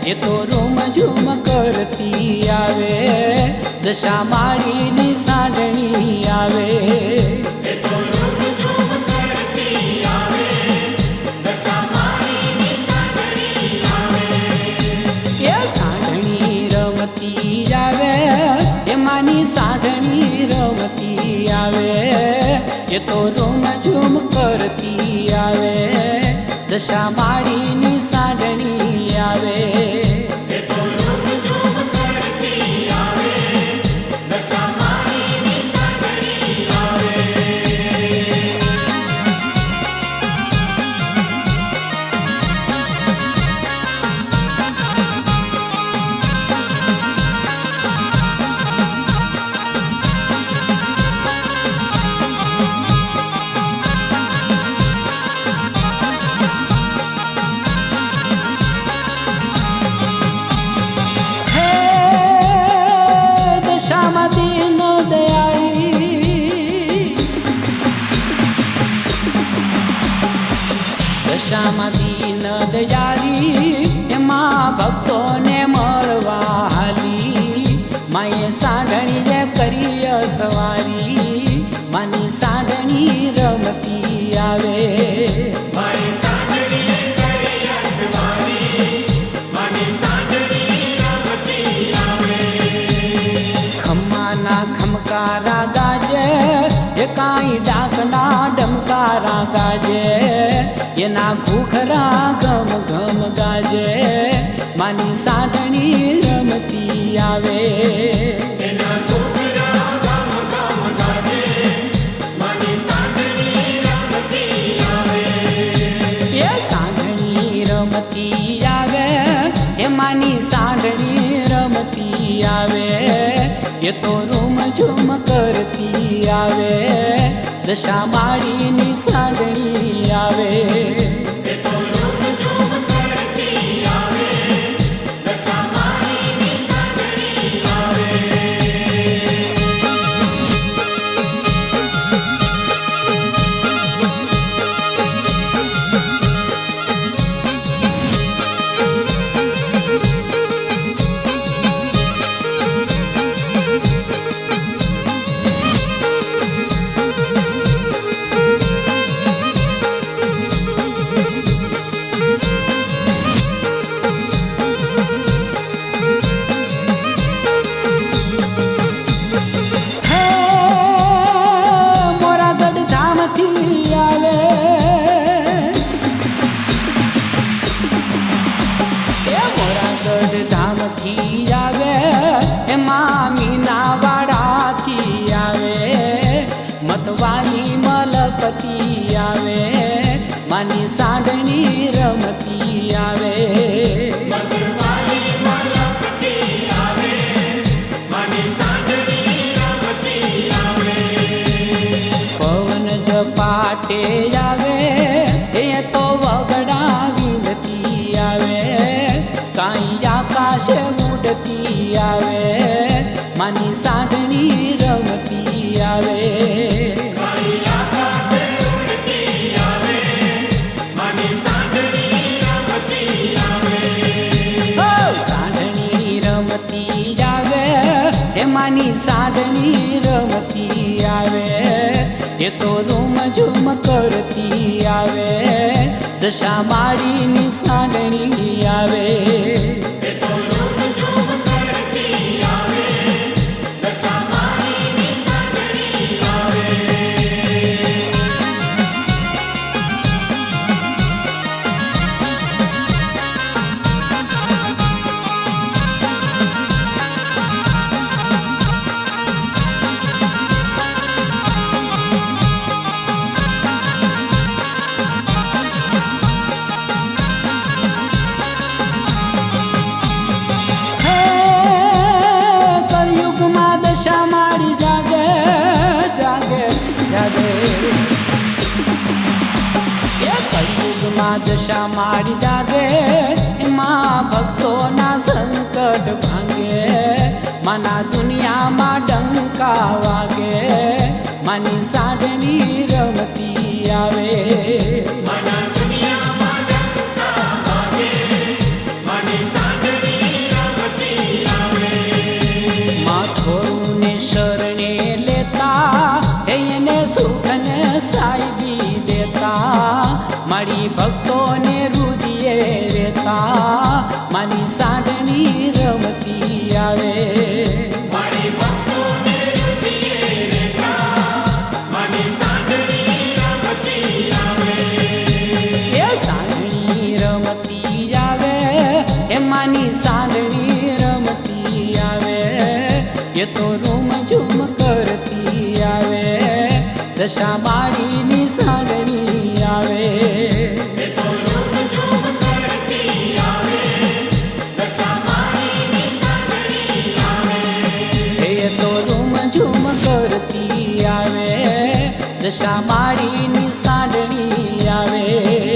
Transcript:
એ તો room zoom કરતી આવે, દશા માળીની સાંઢણી આવે. સાંઢણી રમતી આવે, એ તો રૂમ ઝૂમ કરતી આવે, દશા માળીની સાંઢણી આવે. દશામાં દીન દયાળી, એમાં ભક્તોને મળવા હાલી, માએ સાંઢણીએ કરી સવારી, માની સાંઢણી રમતી આવે. ખમ્માના ખમકારા ગાજે, એ કાંઈ ડાકના ડમકારા ગાજે, એના ઘૂખરા ગમ ગમ ગાજે, માની સાંઢણી રમતી આવે. એ સાંઢણી રમતી આવે, એ માની સાંઢણી રમતી આવે, એ તો રૂમ ઝૂમ કરતી આવે, દશા માળીની સાંઢણી આવે. મતવાલી મલકતી આવે, માની સાંઢણી રમતી આવે. પવન ઝપાટે આવે, એ તો વગડા વિનતી આવે, કાંઈ આકાશે ઉડતી આવે, માની સાંઢણી રમતી આવે. માની સાંઢણી રમતી આવે, એ તો રૂમ ઝૂમ કરતી આવે, દશા માળીની સાંઢણી આવે. દશા મારી જાગે, એમાં ભક્તોના સંકટ ભાંગે, માના દુનિયામાં ડંકા વાગે, માની સાંઢણી રમતી આવે. માના દુનિયામાં ડંકા વાગે, માની સાંઢણી દશા માળીની સાંડણી આવે. એ તો રૂમ ઝૂમ કરતી આવે, દશા માળીની સાંડણી આવે. એ તો રૂમ ઝૂમ કરતી આવે, દશા માળીની સાંડણી આવે.